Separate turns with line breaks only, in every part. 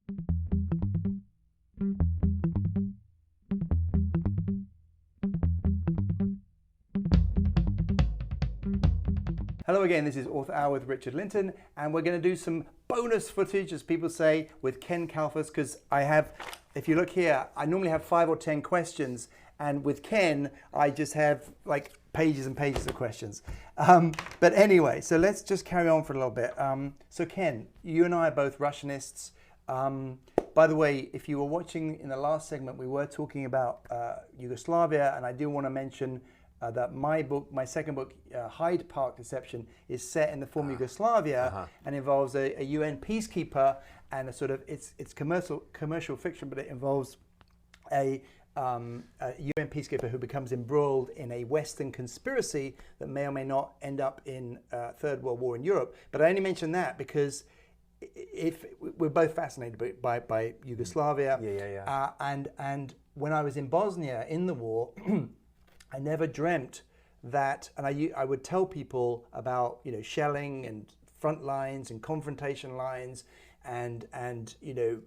Hello again, this is Author Hour with Richard Lyntton, and we're going to do some bonus footage, as people say, with Ken Kalfus, because I have, if you look here, I normally have 5 or 10 questions, and with Ken, I just have like pages and pages of questions. But anyway, so let's just carry on for a little bit. So Ken, you and I are both Russianists. By the way, if you were watching in the last segment, we were talking about Yugoslavia, and I do want to mention that my second book, Hyde Park Deception, is set in the former Yugoslavia and involves a UN peacekeeper and a sort of, it's commercial fiction, but it involves a UN peacekeeper who becomes embroiled in a Western conspiracy that may or may not end up in Third World War in Europe. But I only mention that because if we're both fascinated by Yugoslavia, and when I was in Bosnia in the war, I never dreamt that, and I would tell people about, you know, shelling and front lines and confrontation lines and you know,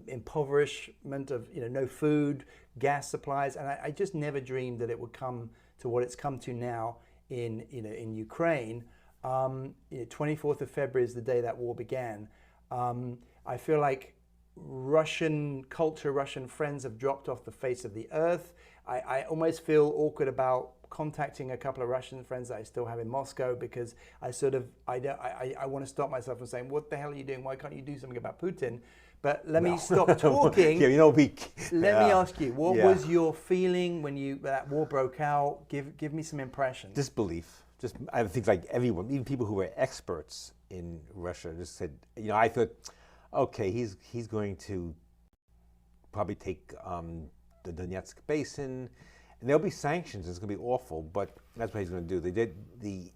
impoverishment of, you know, no food, gas supplies, and I just never dreamed that it would come to what it's come to now in, you know, in Ukraine. 24th of February is the day that war began. I feel like Russian culture, Russian friends have dropped off the face of the earth. I almost feel awkward about contacting a couple of Russian friends that I still have in Moscow, because I want to stop myself from saying, what the hell are you doing? Why can't you do something about Putin? But let me stop talking.
Yeah, you know,
Let me ask you, what was your feeling when that war broke out? Give me some impressions.
Disbelief. Just, I think like everyone, even people who were experts in Russia, just said, you know, I thought, okay, he's going to probably take the Donetsk basin, and there'll be sanctions. It's going to be awful, but that's what he's going to do. They did the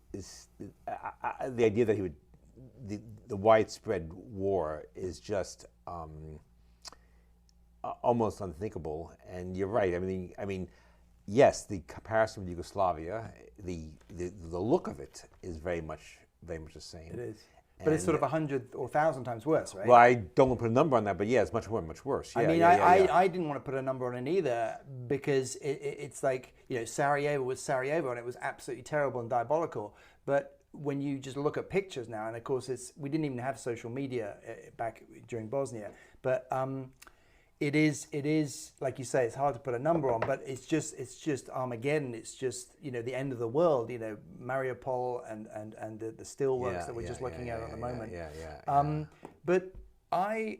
idea that he would the widespread war is just almost unthinkable. And you're right. I mean, yes, the comparison with Yugoslavia, the look of it is very much the same.
It is. But it's sort of 100 or 1,000 times worse, right?
Well, I don't want to put a number on that, but yeah, it's much worse. Yeah,
I mean, I didn't want to put a number on it either, because it's like, you know, Sarajevo was Sarajevo and it was absolutely terrible and diabolical. But when you just look at pictures now, and of course we didn't even have social media back during Bosnia, but it is like you say, it's hard to put a number on, but it's just Armageddon. It's just, you know, the end of the world. You know, Mariupol and the steelworks that we're just looking at the moment. But I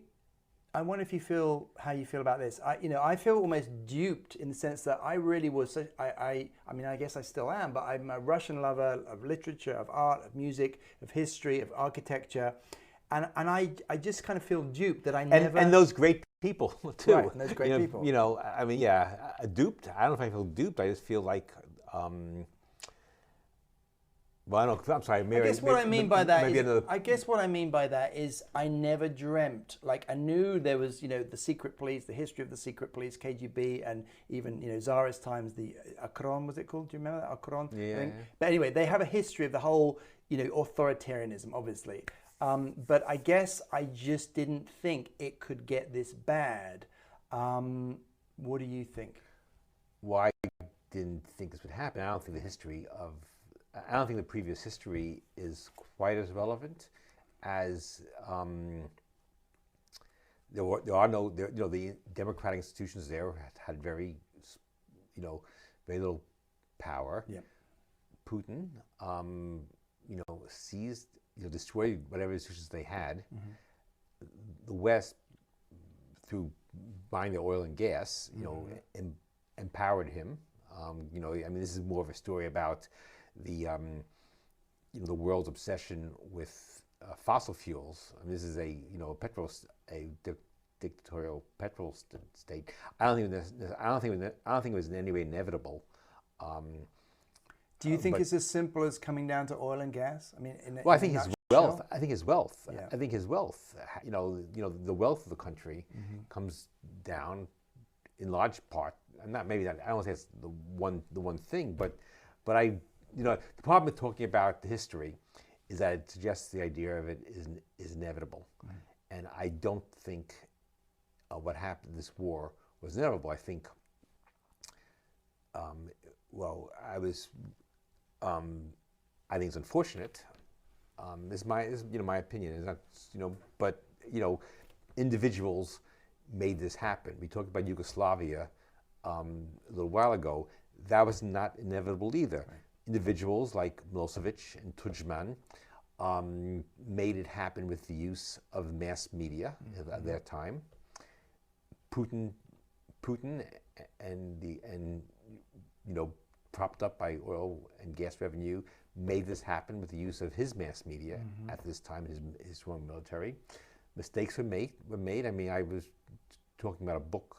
wonder if you feel how you feel about this. I feel almost duped in the sense that I really was. I mean, I guess I still am, but I'm a Russian lover of literature, of art, of music, of history, of architecture. And I just kind of feel duped that I never...
And those great people, too.
Right, and those great people.
You know, I mean, duped. I don't know if I feel duped. I just feel like... well, I don't know. I'm sorry.
I guess what I mean by that is I never dreamt. Like, I knew there was, you know, the secret police, the history of the secret police, KGB, and even, you know, Tsarist times, the Akron, was it called? Do you remember that? Akron?
Yeah.
But anyway, they have a history of the whole, you know, authoritarianism, obviously. But I guess I just didn't think it could get this bad. What do you think?
Well, I didn't think this would happen. I don't think the previous history is quite as relevant as the democratic institutions there had very little power.
Yeah.
Putin, seized, destroyed whatever institutions they had. Mm-hmm. The West, through buying the oil and gas, empowered him. This is more of a story about the world's obsession with fossil fuels. I mean, this is a dictatorial petrol state. I don't think it was in any way inevitable.
Do you think it's as simple as coming down to oil and gas? I mean,
I think his wealth. I think his wealth.
Yeah.
I think his wealth. The wealth of the country comes down in large part. And not maybe that. I don't say it's the one thing, but the problem with talking about the history is that it suggests the idea of it is inevitable, and I don't think what happened, this war was inevitable. I think, well, I think it's unfortunate. Is my opinion. Is not, but individuals made this happen. We talked about Yugoslavia a little while ago. That was not inevitable either. Right. Individuals like Milosevic and Tudjman made it happen with the use of mass media at their time. Putin, and propped up by oil and gas revenue, made this happen with the use of his mass media at this time, his strong military. Mistakes were made. I mean, I was talking about a book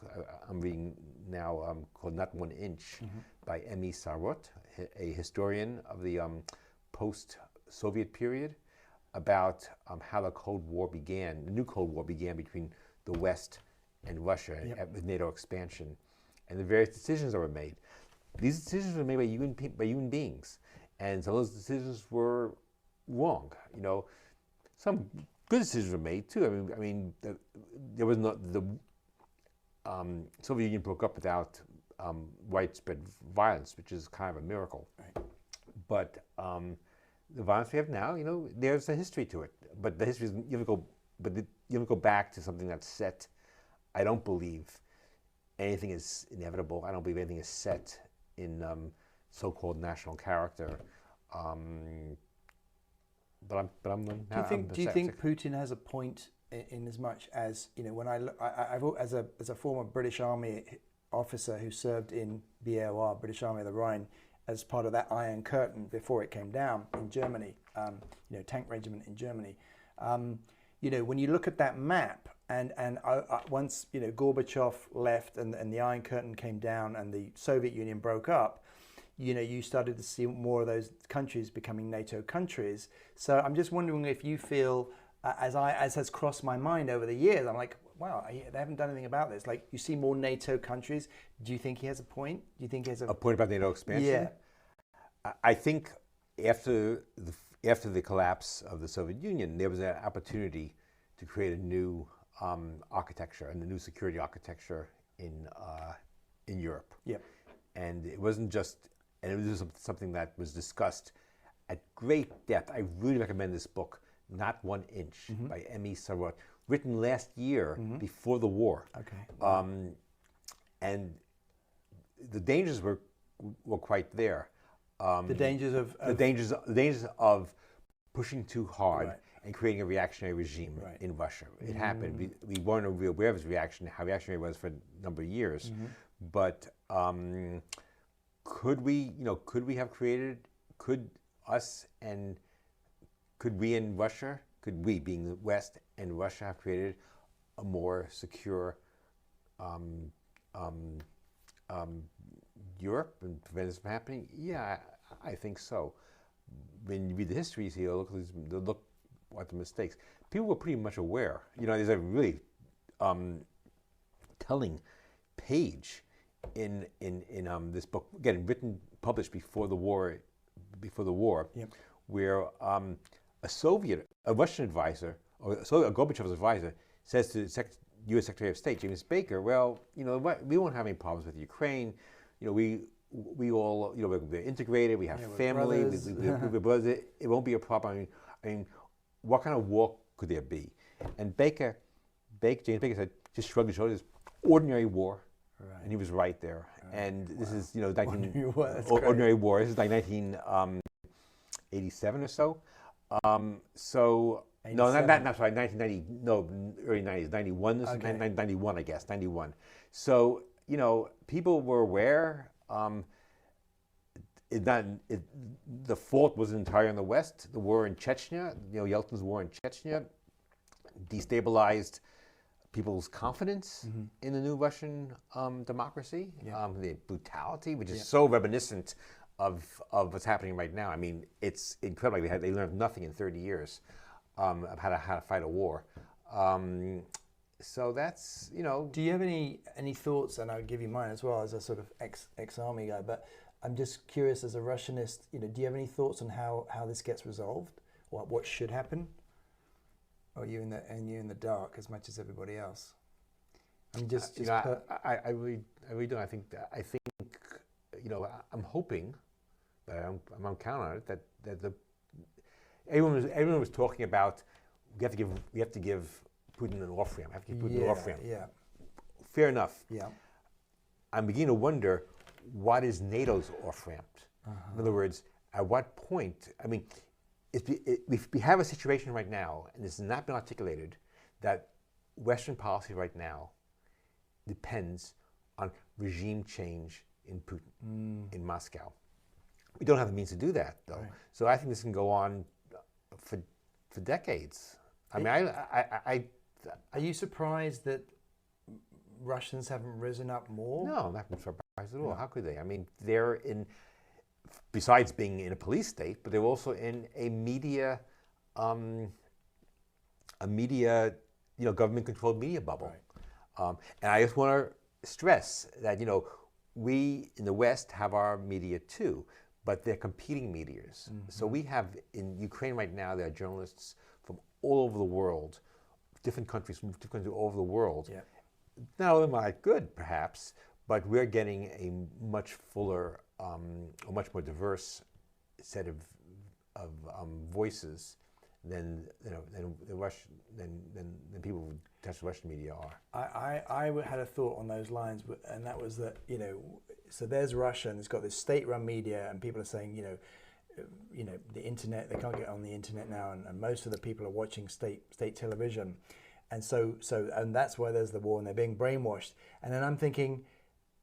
I'm reading now called Not One Inch by Emi Sarot, a historian of the post-Soviet period, about how the Cold War began, the new Cold War began between the West and Russia with NATO expansion, and the various decisions that were made. These decisions were made by human beings, and some of those decisions were wrong. Some good decisions were made too. I mean, there was not the Soviet Union broke up without widespread violence, which is kind of a miracle. Right. But the violence we have now, there's a history to it. But the history is you have to go back to something that's set. I don't believe anything is inevitable. I don't believe anything is set in so-called national character. Do
you think Putin has a point in as much as when I've as a former British Army officer who served in BAOR, British Army of the Rhine, as part of that Iron Curtain before it came down in Germany, tank regiment in Germany. When you look at that map, and once Gorbachev left and the Iron Curtain came down and the Soviet Union broke up, you started to see more of those countries becoming NATO countries. So I'm just wondering if you feel, as has crossed my mind over the years, I'm like, wow, they haven't done anything about this. Like, you see more NATO countries. Do you think he has a point? Do you think he has a
point about NATO expansion?
Yeah.
I think after the collapse of the Soviet Union, there was an opportunity to create a new architecture and a new security architecture in Europe.
Yep.
And it wasn't just, and it was something that was discussed at great depth. I really recommend this book, Not One Inch, by Emi Sarot, written last year before the war.
Okay.
And the dangers were quite there.
The dangers of
the dangers of pushing too hard and creating a reactionary regime in Russia. It happened. We weren't really aware of his reaction, how reactionary it was for a number of years. But could we have created? Could we in Russia? Could we, being the West and Russia, have created a more secure Europe and prevent this from happening? Yeah, I think so. When you read the histories here, look at the mistakes. People were pretty much aware. There's a really telling page in this book, again published before the war, where a Russian advisor, or a Gorbachev's advisor, says to the U.S. Secretary of State James Baker, "Well, we won't have any problems with Ukraine. We all, we're integrated. We have family. We're brothers. It won't be a problem. I mean, what kind of war could there be?" And James Baker said, just shrugged his shoulders, ordinary war. Right. And he was right there. Right. And this is, ordinary war. This is like 1987 or so. No, not sorry, 1990. No, early 90s, 91. This is 91, I guess, 91. So people were aware. The fault wasn't entirely on the West. The war in Chechnya, Yeltsin's war in Chechnya, destabilized people's confidence in the new Russian democracy. Yeah. The brutality, which is so reminiscent of what's happening right now. I mean, it's incredible. They learned nothing in 30 years of how to fight a war. So that's,
Do you have any thoughts, and I'll give you mine as well as a sort of ex-army guy, but I'm just curious as a Russianist, do you have any thoughts on how this gets resolved? What should happen? Or are you in the dark as much as everybody else? I mean, just
I really don't. I think, I'm hoping, but I'm counting on it that everyone was talking about we have to give Putin an off-ramp. Have to give Putin an off-ramp.
Yeah.
Fair enough.
Yeah.
I'm beginning to wonder, what is NATO's off-ramp? In other words, at what point? I mean, we have a situation right now, and this has not been articulated, that Western policy right now depends on regime change in Putin, in Moscow. We don't have the means to do that, though. Right. So I think this can go on for decades. I mean,
are you surprised that Russians haven't risen up more?
No, I'm not surprised at all. No. How could they? I mean, they're in, besides being in a police state, but they're also in a media, government-controlled media bubble. Right. And I just want to stress that, we in the West have our media too, but they're competing medias. So we have, in Ukraine right now, there are journalists from all over the world, different countries all over the world. Yeah. Not all of them are good, perhaps, but we're getting a much fuller, a much more diverse set of voices than people who touch the Western media are.
I had a thought on those lines, and that was that so there's Russia, and it's got this state-run media, and people are saying the internet, they can't get on the internet now, and most of the people are watching state television. And so that's why there's the war, and they're being brainwashed. And then I'm thinking,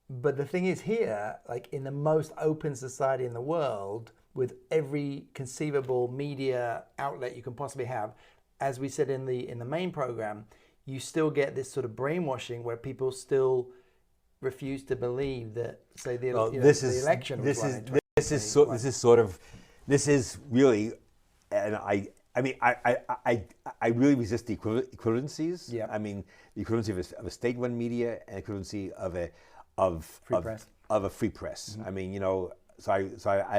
but the thing is here, like in the most open society in the world, with every conceivable media outlet you can possibly have, as we said in the main program, you still get this sort of brainwashing where people still refuse to believe that, say, the election was won in 2021.
This is really, and I really resist the equivalencies.
Yeah.
I mean, the equivalency of a state-run media and equivalency of a free press. I mean, so I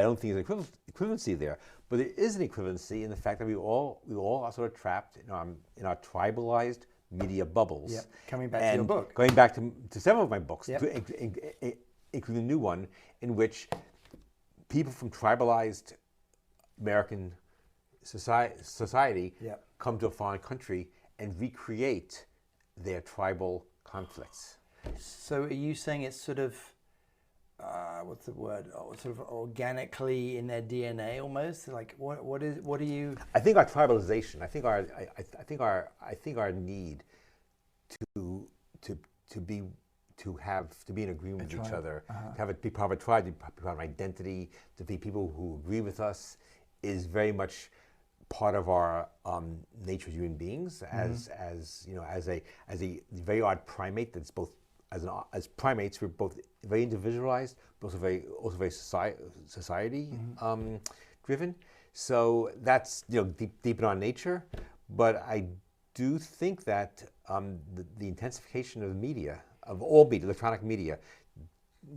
don't think there's an equivalency there, but there is an equivalency in the fact that we all are sort of trapped in our tribalized media bubbles.
Yeah. Coming back to your book.
Going back to several of my books,
yep.
including the new one, in which people from tribalized American society
yep.
come to a foreign country and recreate their tribal conflicts.
So are you saying it's sort of, what's the word? Sort of organically in their DNA almost? Like what are you?
I think our tribalization. I think our need to be in agreement with each other, to be part of a tribe, to be part of an identity, to be people who agree with us, is very much part of our nature as human beings. As a very odd primate that's both. As primates, we're both very individualized, but also very society driven. So that's deep in our nature. But I do think that the intensification of the media, of all media, electronic media,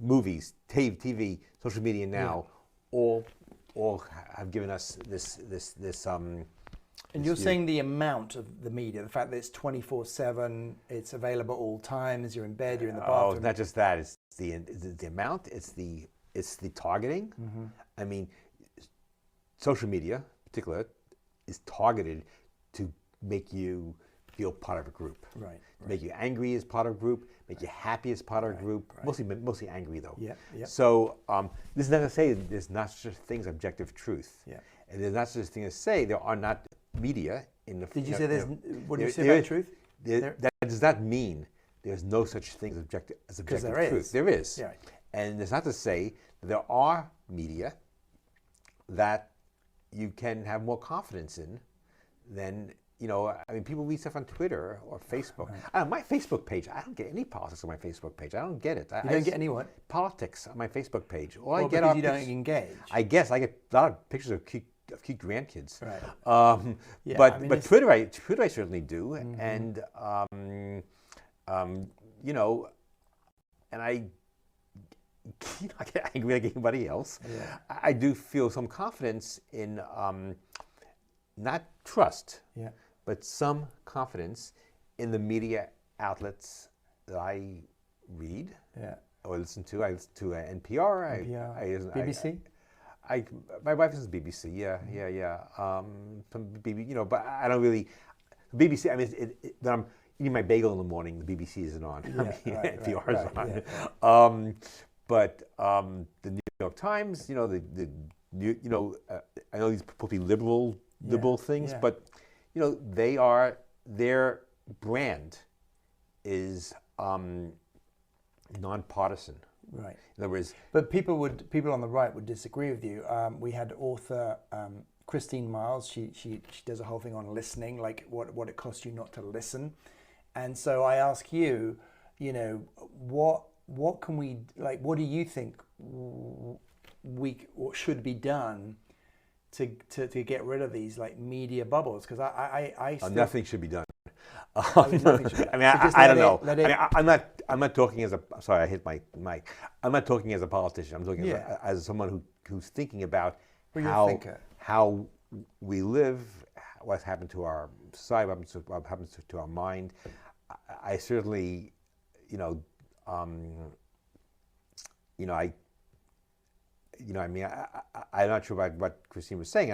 movies, TV, social media now, all have given us this.
And you're saying the amount of the media, the fact that it's 24/7, it's available at all times, you're in bed, you're in the bathroom.
Oh, not just that. It's the amount. It's the targeting. I mean, social media, in particular, is targeted to make you feel part of a group.
Right.
Make you angry as part of a group. Make you happy as part of a group. Right. Mostly angry though.
Yeah.
So this is not to say there's not such a thing as objective truth.
Yeah.
And there's not such a thing as say there are not media in the.
Did you say there's? What did you say about truth?
That does not mean there's no such thing as objective truth. There is.
Yeah.
And it's not to say that there are media that you can have more confidence in than. I mean, people read stuff on Twitter or Facebook. Right. My Facebook page, I don't get any politics on my Facebook page. I don't get it.
You don't get any what?
Politics on my Facebook page.
I get because you don't engage.
I guess I get a lot of pictures of cute grandkids.
Right.
But Twitter I certainly do, and and I get angry like anybody else.
Yeah.
I do feel some confidence in not trust.
Yeah.
But some confidence in the media outlets I read
Yeah.
or listen to. I listen to NPR.
BBC.
My wife listens to BBC. Yeah. Some BBC, but I don't really. BBC. I mean, when I'm eating my bagel in the morning, the BBC isn't on.
Yeah,
NPR is on.
Yeah.
But the New York Times, I know these supposed to be liberal things, but their brand is nonpartisan.
Right.
In other words,
but people on the right would disagree with you. We had author Christine Miles. She does a whole thing on listening, like what it costs you not to listen. And so I ask you, what can we, like, what do you think what should be done to get rid of these like media bubbles? Because I still,
nothing should be done.
Nothing should be done.
I mean, I don't know. I'm not talking as a. Sorry, I hit my mic. I'm not talking as a politician. I'm talking as someone who's thinking about how we live, what's happened to our society, what happens to our mind. I certainly, I'm not sure about what Christine was saying,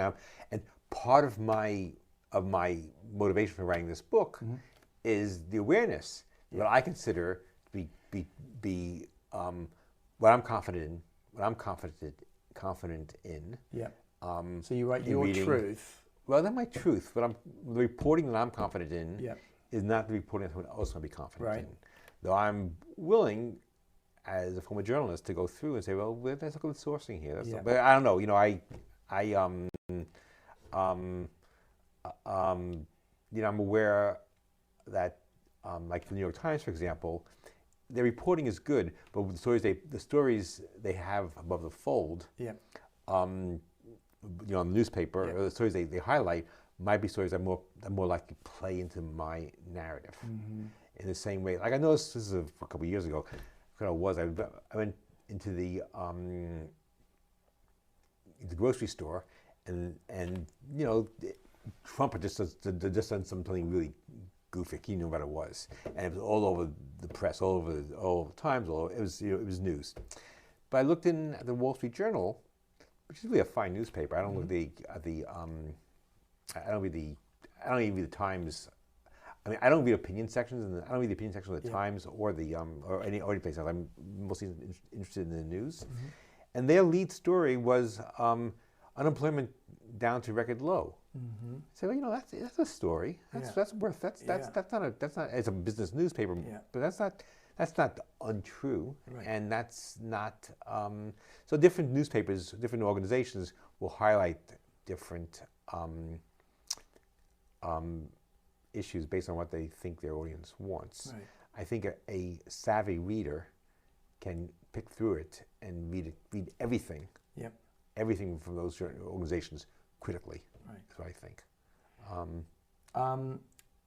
and part of my motivation for writing this book is the awareness that I consider to be what I'm confident in.
Yeah. So you write your truth.
Well, not my truth, but the reporting that I'm confident in is not the reporting that someone else might be confident in. Though I'm willing, as a former journalist, to go through and say, well, let's look at the sourcing here. But I don't know. I'm aware that, like the New York Times, for example, their reporting is good, but the stories they have above the fold, on the newspaper, or the stories they highlight might be stories that more likely play into my narrative. In the same way, like I noticed this is a couple of years ago. I went into the grocery store, and Trump had just done something really goofy. He knew what it was, and it was all over the press, all over the Times. It was news. But I looked in at the Wall Street Journal, which is really a fine newspaper. I don't look at the I don't even read the Times. I mean, I don't read opinion sections, and I don't read the opinion section of the Times or the or any place else. I'm mostly interested in the news, and their lead story was unemployment down to record low. So that's a story. That's not it's a business newspaper, but that's not untrue, and that's not. So different newspapers, different organizations will highlight different issues based on what they think their audience wants. I think a savvy reader can pick through it and read everything, everything from those organizations critically. That's what I think.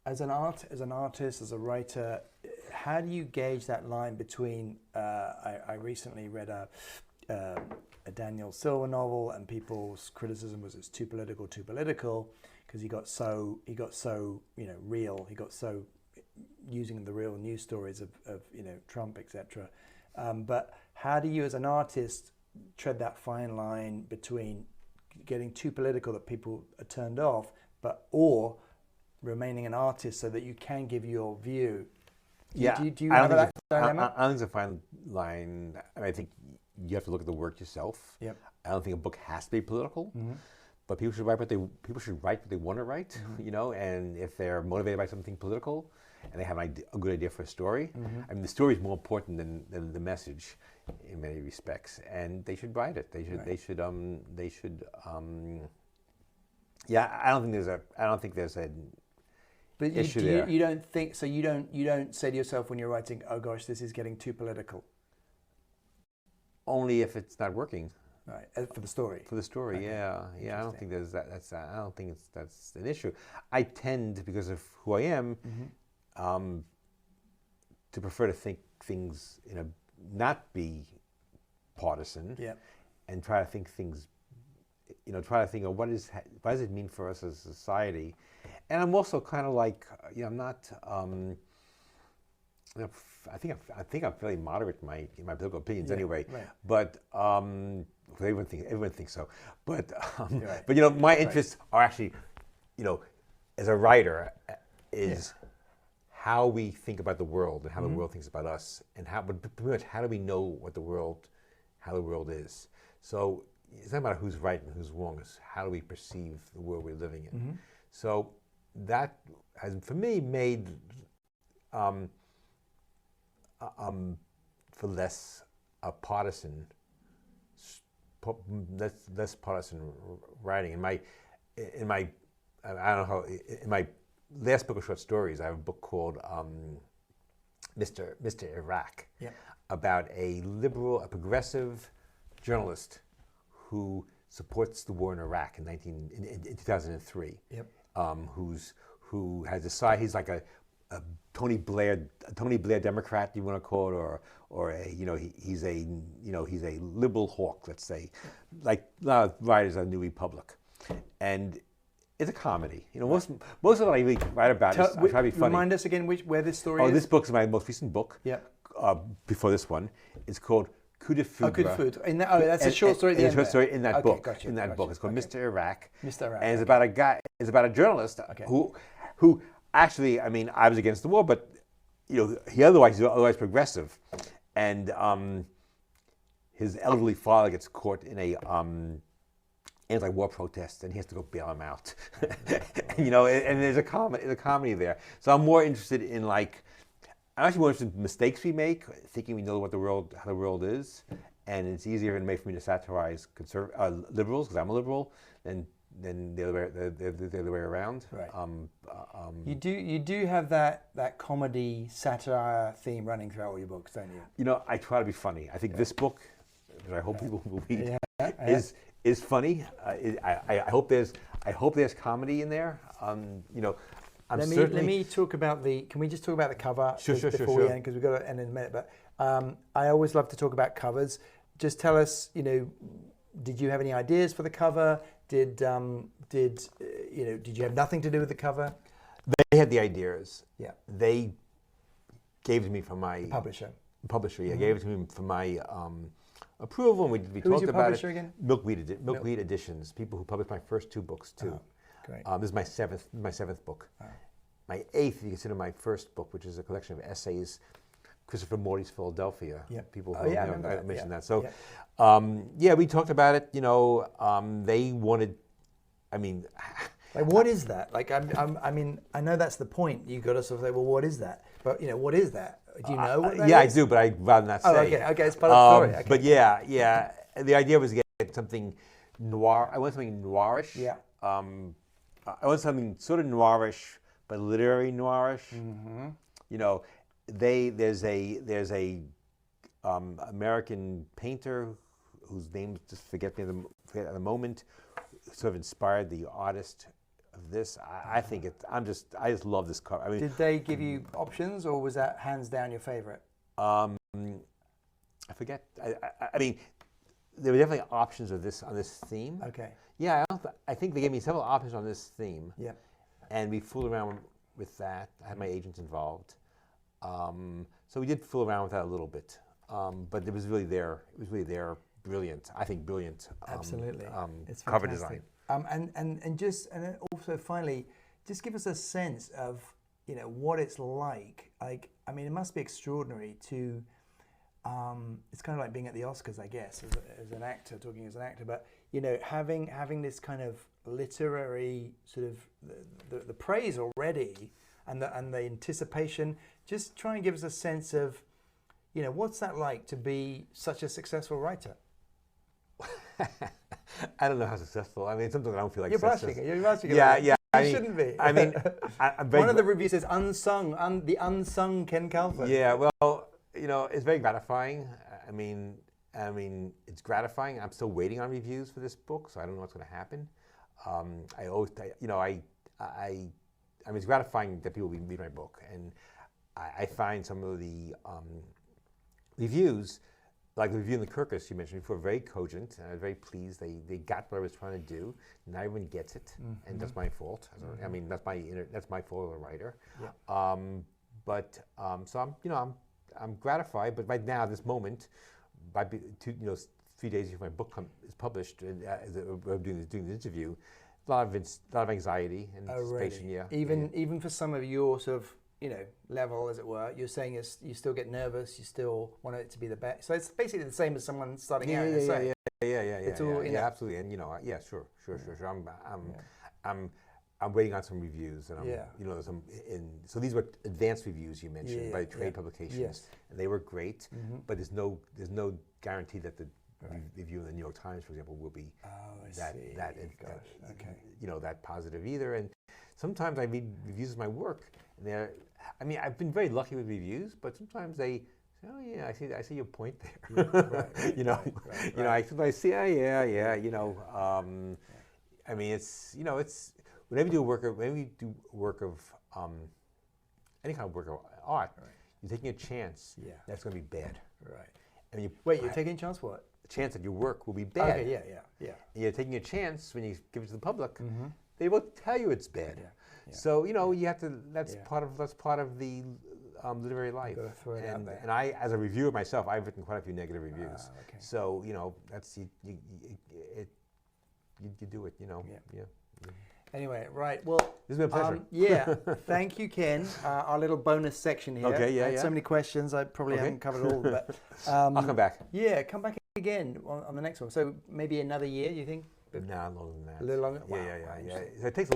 As an artist, as a writer, how do you gauge that line between? I recently read a Daniel Silva novel, and people's criticism was it's too political, because he got so real. He got so using the real news stories of Trump, etc. But how do you, as an artist, tread that fine line between getting too political that people are turned off, or remaining an artist so that you can give your view? Do you have that dilemma?
I don't think it's a fine line. I think you have to look at the work yourself. I don't think a book has to be political. But people should write what they want to write, and if they're motivated by something political and they have a good idea for a story, I mean, the story is more important than the message in many respects, and they should write it. They should. I don't think there's a.
But
issue there.
You don't think so? You don't say to yourself when you're writing, "Oh gosh, this is getting too political."
Only if it's not working.
Right, for the story.
For the story, okay. Yeah. I don't think there's that. I don't think that's an issue. I tend, because of who I am, to prefer to think things not be partisan, and try to think things. Try to think of what does it mean for us as a society, and I'm also kind of like I'm not. I think I'm fairly moderate in my political opinions anyway.
Right.
But everyone thinks so. But
Right.
but my interests are actually, as a writer, is how we think about the world and how the world thinks about us, and pretty much how do we know how the world is. So it's not about who's right and who's wrong. It's how do we perceive the world we're living in. So that has, for me, made for less partisan writing. In my I don't know how, in my last book of short stories, I have a book called Mr. Iraq, about a progressive journalist who supports the war in Iraq in 2003. Who has decided he's like a Tony Blair Democrat, you want to call it, or he's a liberal hawk, let's say, like a lot of writers on New Republic, and it's a comedy. Most of what I really write about is I try to be funny.
Remind us again where this story is.
Oh, this book is my most recent book.
Yeah.
Before this one, it's called Coup de Foudre.
Oh, Coup de Foudre. That's a short story at the end.
It's a short story in that book.
Gotcha,
in that book, it's called Mr. Iraq.
Mr. Iraq.
And it's about a guy. It's about a journalist who actually, I was against the war, but he's otherwise progressive, and his elderly father gets caught in a anti-war protest, and he has to go bail him out. And there's a comedy there. So I'm more interested in I'm actually more interested in mistakes we make, thinking we know how the world is, and it's easier for me to satirize liberals, because I'm a liberal, than the other way around.
Right. You do have that comedy satire theme running throughout all your books, don't you?
I try to be funny. I think this book, which I hope people will read, is funny. I hope there's comedy in there. Let
me talk about can we just talk about the cover before we end, because we've got to end in a minute. But I always love to talk about covers. Just tell us, did you have any ideas for the cover? Did you have nothing to do with the cover?
They had the ideas.
Yeah.
They gave it to me from my
publisher.
Gave it to me for my approval, and we
Who
talked
your
about
publisher
it.
Again?
Milkweed Editions, people who published my first two books too.
Oh, great.
This is my seventh book.
Oh.
My eighth, if you consider my first book, which is a collection of essays, Christopher Morley's Philadelphia.
Yeah.
People who
I
mentioned that. So,
yeah.
We talked about it. They wanted.
What is that? I know that's the point. You got to sort of say, well, what is that? But what is that? Do you know what that is?
Yeah, I do, but I'd rather not say.
Oh, okay, it's part of the story. Okay.
But yeah. The idea was to get something noir. I want something noirish.
Yeah.
I want something sort of noirish, but literary noirish.
Mm-hmm.
There's a American painter whose name just forget at the moment, sort of inspired the artist of this. I think I just love this cover.
Did they give you options, or was that hands down your favorite?
I forget. There were definitely options on this theme.
Okay.
Yeah, I think they gave me several options on this theme.
Yeah.
And we fooled around with that. I had my agents involved. So we did fool around with that a little bit. But it was really there. Brilliant. I think brilliant.
Absolutely. It's
cover
fantastic.
design.
And also finally, just give us a sense of what it's like. It must be extraordinary to. It's kind of like being at the Oscars, I guess, as an actor, talking as an actor. But having this kind of literary sort of the praise already, and the anticipation. Just try and give us a sense of, what's that like to be such a successful writer?
I don't know how successful. Sometimes I don't feel like
you're
successful.
You're rushing it.
Yeah.
You shouldn't be. One of the reviews says unsung, the unsung Ken Kalfus.
Yeah, well, it's very gratifying. It's gratifying. I'm still waiting on reviews for this book, so I don't know what's going to happen. It's gratifying that people read my book, and I find some of the reviews, like the review in the Kirkus you mentioned before, very cogent, and I was very pleased. They got what I was trying to do. Not everyone gets it, and that's my fault. That's my fault as a writer. Yeah. But so I'm gratified. But right now, this moment, by 3 days before my book is published, and we're doing this interview, a lot of anxiety and anticipation.
Really?
Yeah.
Even for some of your sort of level, as it were, you're saying you still get nervous, you still want it to be the best. So it's basically the same as someone starting out. It's all,
absolutely. And sure. I'm waiting on some reviews, and so these were advanced reviews you mentioned by trade publications, and they were great. But there's no guarantee that the review in the New York Times, for example, will be that positive either. And sometimes I read reviews of my work, and I've been very lucky with reviews, but sometimes they say, "Oh yeah, I see your point there." I sometimes say, "Oh yeah." It's whenever you do work of any kind of work of art, you're taking a chance that's going to be bad.
Right.
And
you're taking a chance what?
A chance that your work will be bad.
Okay, yeah.
And you're taking a chance when you give it to the public. They will tell you it's bad.
Yeah.
So you have to. That's part of the literary life.
Gotta throw it out there.
And I, as a reviewer myself, I've written quite a few negative reviews.
Okay.
So that's you do it.
Anyway, right. Well,
this has been a pleasure.
Thank you, Ken. Our little bonus section here.
Okay,
I had so many questions. I probably haven't covered all, but
I'll come back.
Yeah, come back again on the next one. So maybe another year, you think?
No, longer than that.
A little longer.
Yeah. So it takes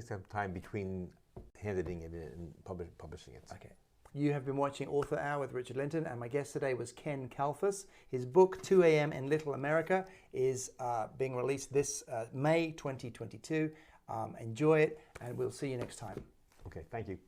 some time between handing it and publishing it.
Okay. You have been watching Author Hour with Richard Lyntton, and my guest today was Ken Kalfus. His book, 2 a.m. in Little America, is being released this May 2022. Enjoy it, and we'll see you next time.
Okay, thank you.